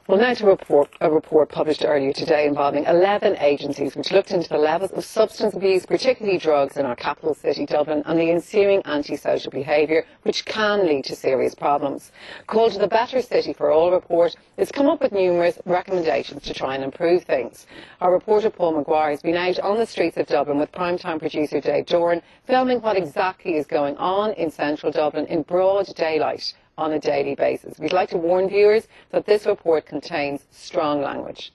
Well, now to a report published earlier today involving 11 agencies which looked into the levels of substance abuse, particularly drugs, in our capital city, Dublin, and the ensuing antisocial behaviour which can lead to serious problems. Called the Better City for All report, it's come up with numerous recommendations to try and improve things. Our reporter Paul Maguire has been out on the streets of Dublin with primetime producer Dave Doran, filming what exactly is going on in central Dublin in broad daylight on a daily basis. We'd like to warn viewers that this report contains strong language.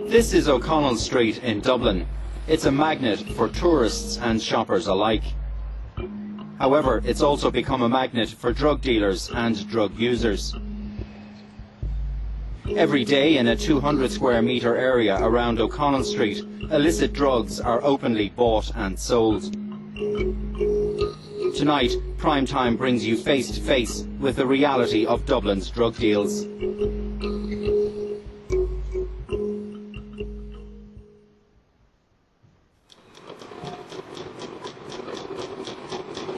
This is O'Connell Street in Dublin. It's a magnet for tourists and shoppers alike. However, it's also become a magnet for drug dealers and drug users. Every day in a 200 square metre area around O'Connell Street, illicit drugs are openly bought and sold. Tonight, Primetime brings you face to face with the reality of Dublin's drug deals.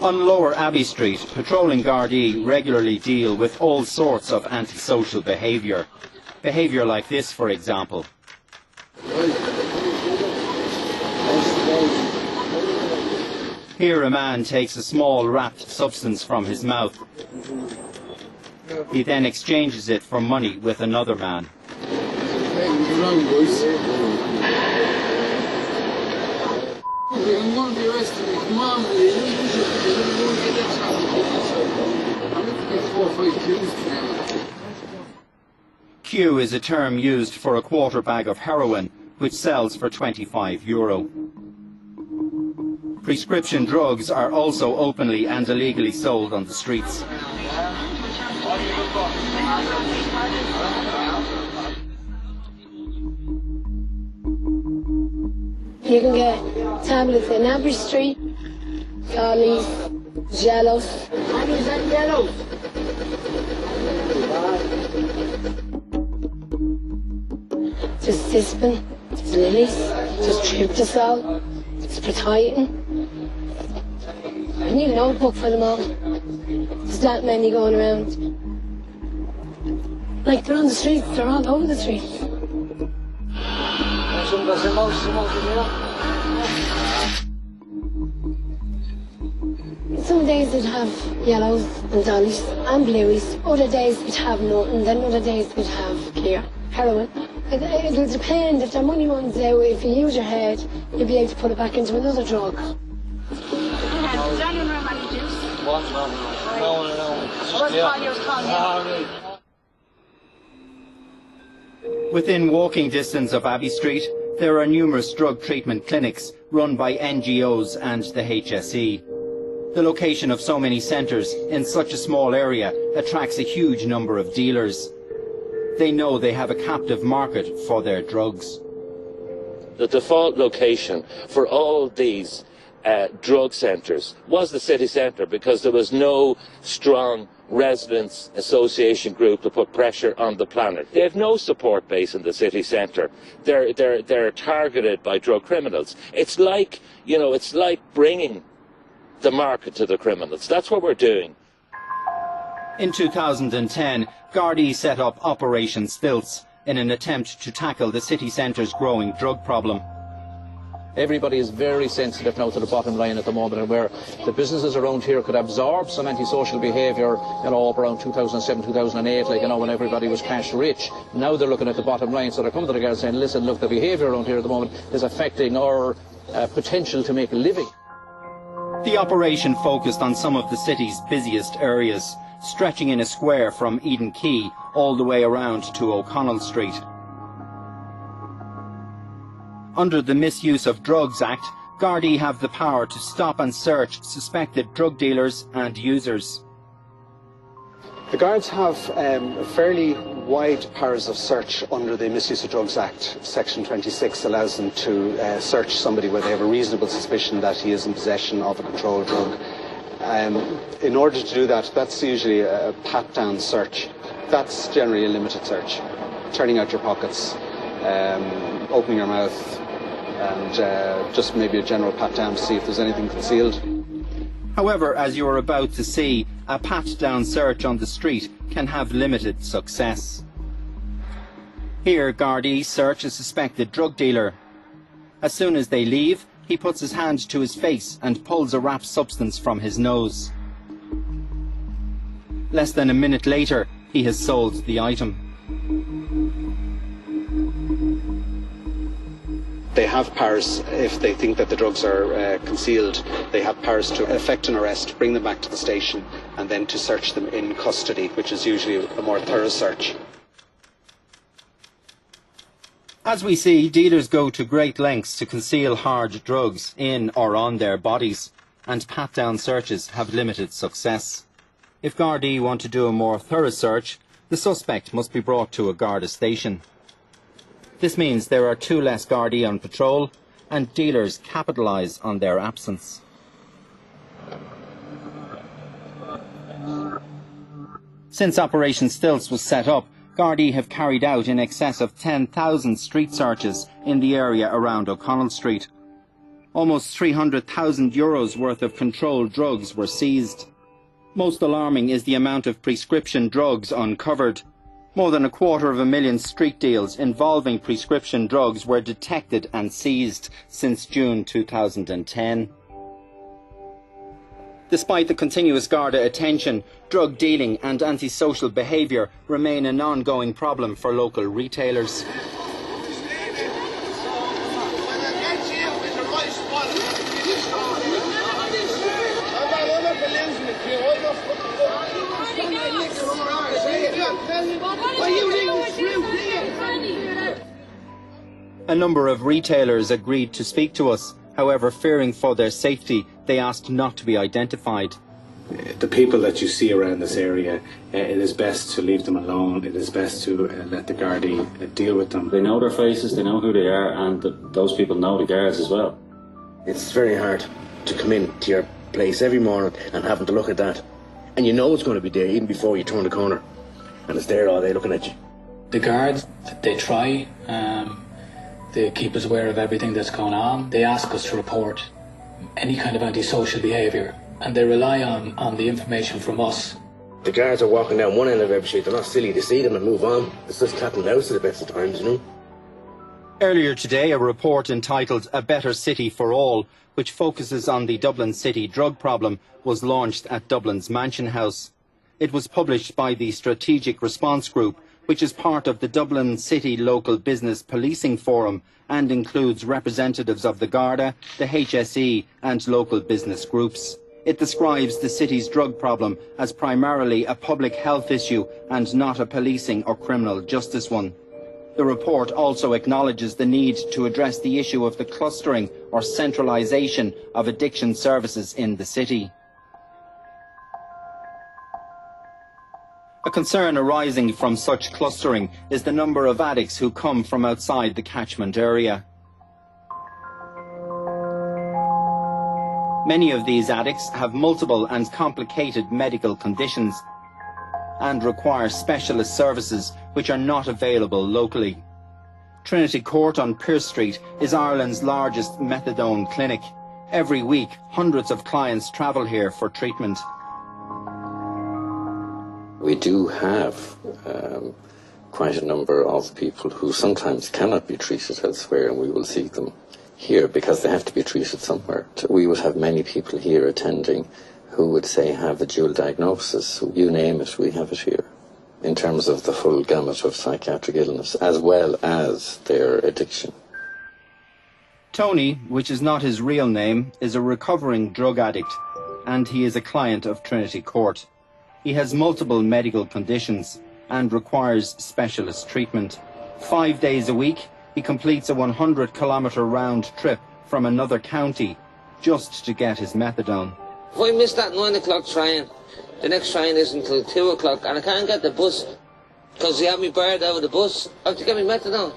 On Lower Abbey Street, patrolling Gardaí regularly deal with all sorts of antisocial behaviour. Behaviour like this, for example. Here a man takes a small wrapped substance from his mouth. He then exchanges it for money with another man. Q is a term used for a quarter bag of heroin, which sells for €25. Prescription drugs are also openly and illegally sold on the streets. You can get tablets in every street, dollies, jellos. Just Dispin, just Lilies, just Triptosol, just Protitin. I need a notebook for them all. There's that many going around. Like, they're on the streets, they're all over the streets. Some days we'd have yellows and dollies and blueies. Other days we'd have nothing, then other days we'd have clear heroin. It'll depend. If their money runs out, if you use your head, you'll be able to put it back into another drug. Does anyone remember any juice? What? No. What's Tanya's calling? Within walking distance of Abbey Street, there are numerous drug treatment clinics run by NGOs and the HSE. The location of so many centres in such a small area attracts a huge number of dealers. They know they have a captive market for their drugs. The default location for all these drug centres was the city centre because there was no strong residents association group to put pressure on the planet. They have no support base in the city centre. They're targeted by drug criminals. It's like, it's like bringing the market to the criminals. That's what we're doing. In 2010, Gardaí set up Operation Stilts in an attempt to tackle the city centre's growing drug problem. Everybody is very sensitive now to the bottom line at the moment, and where the businesses around here could absorb some antisocial behaviour, up around 2007, 2008, when everybody was cash rich. Now they're looking at the bottom line, so they're coming to the guards saying, listen, look, the behaviour around here at the moment is affecting our potential to make a living. The operation focused on some of the city's busiest areas, stretching in a square from Eden Quay all the way around to O'Connell Street. Under the Misuse of Drugs Act, Gardaí have the power to stop and search suspected drug dealers and users. The guards have fairly wide powers of search under the Misuse of Drugs Act. Section 26 allows them to search somebody where they have a reasonable suspicion that he is in possession of a controlled drug. In order to do that, that's usually a pat-down search. That's generally a limited search. Turning out your pockets, opening your mouth, and just maybe a general pat-down to see if there's anything concealed. However, as you're about to see, a pat-down search on the street can have limited success. Here, Gardaí search a suspected drug dealer. As soon as they leave, he puts his hand to his face and pulls a wrapped substance from his nose. Less than a minute later, he has sold the item. They have powers, if they think that the drugs are concealed, they have powers to effect an arrest, bring them back to the station, and then to search them in custody, which is usually a more thorough search. As we see, dealers go to great lengths to conceal hard drugs in or on their bodies, and pat-down searches have limited success. If Gardaí want to do a more thorough search, the suspect must be brought to a Garda station. This means there are 2 less Gardaí on patrol, and dealers capitalise on their absence. Since Operation Stilts was set up, Gardaí have carried out in excess of 10,000 street searches in the area around O'Connell Street. Almost €300,000 worth of controlled drugs were seized. Most alarming is the amount of prescription drugs uncovered. More than 250,000 street deals involving prescription drugs were detected and seized since June 2010. Despite the continuous Garda attention, drug dealing and antisocial behaviour remain an ongoing problem for local retailers. A number of retailers agreed to speak to us. However, fearing for their safety, they asked not to be identified. The people that you see around this area, it is best to leave them alone. It is best to let the Gardaí deal with them. They know their faces, they know who they are, and those people know the guards as well. It's very hard to come in to your place every morning and having to look at that. And you know it's going to be there even before you turn the corner. And it's there all day looking at you. The guards, they try, they keep us aware of everything that's going on. They ask us to report any kind of antisocial behaviour, and they rely on the information from us. The guards are walking down one end of every street. They're not silly. They see them and move on. It's just cat and mouse at the best of times, you know. Earlier today, a report entitled A Better City for All, which focuses on the Dublin city drug problem, was launched at Dublin's Mansion House. It was published by the Strategic Response Group, which is part of the Dublin City Local Business Policing Forum and includes representatives of the Garda, the HSE and local business groups. It describes the city's drug problem as primarily a public health issue and not a policing or criminal justice one. The report also acknowledges the need to address the issue of the clustering or centralisation of addiction services in the city. A concern arising from such clustering is the number of addicts who come from outside the catchment area. Many of these addicts have multiple and complicated medical conditions and require specialist services which are not available locally. Trinity Court on Pearse Street is Ireland's largest methadone clinic. Every week, hundreds of clients travel here for treatment. We do have quite a number of people who sometimes cannot be treated elsewhere, and we will see them here because they have to be treated somewhere. We would have many people here attending who would say have a dual diagnosis. You name it, we have it here, in terms of the full gamut of psychiatric illness as well as their addiction. Tony, which is not his real name, is a recovering drug addict, and he is a client of Trinity Court. He has multiple medical conditions and requires specialist treatment. 5 days a week, he completes a 100-kilometre round trip from another county just to get his methadone. If I miss that 9 o'clock train, the next train isn't until 2 o'clock, and I can't get the bus because they have me barred out of the bus. I have to get me methadone,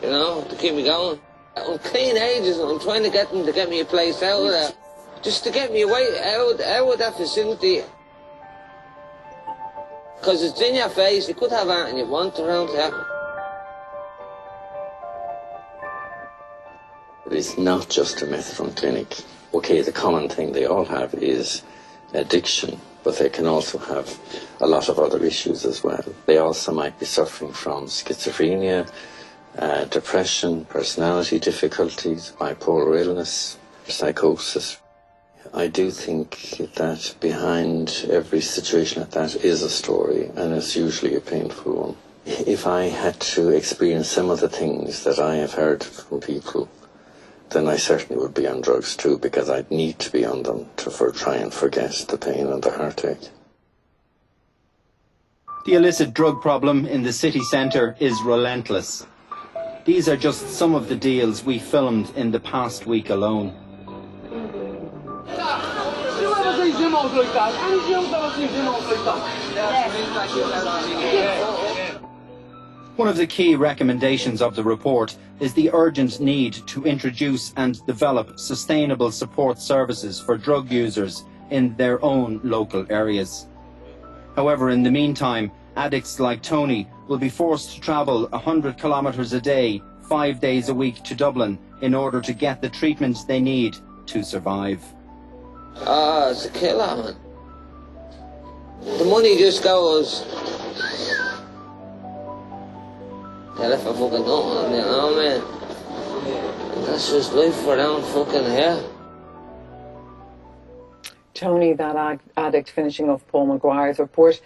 you know, to keep me going. I'm clean ages, and I'm trying to get them to get me a place out of there, just to get me away out of that facility. Because it's in your face, you could have anything you want around here. It is not just a methadone clinic. Okay, the common thing they all have is addiction, but they can also have a lot of other issues as well. They also might be suffering from schizophrenia, depression, personality difficulties, bipolar illness, psychosis. I do think that behind every situation like that is a story, and it's usually a painful one. If I had to experience some of the things that I have heard from people, then I certainly would be on drugs too, because I'd need to be on them to try and forget the pain and the heartache. The illicit drug problem in the city centre is relentless. These are just some of the deals we filmed in the past week alone. One of the key recommendations of the report is the urgent need to introduce and develop sustainable support services for drug users in their own local areas. However, in the meantime, addicts like Tony will be forced to travel 100 kilometres a day, 5 days a week to Dublin in order to get the treatment they need to survive. It's a killer, man. The money just goes. Tell if I fucking don't, you know, man. That's just life for them fucking here. Tony, that addict, finishing off Paul Maguire's report.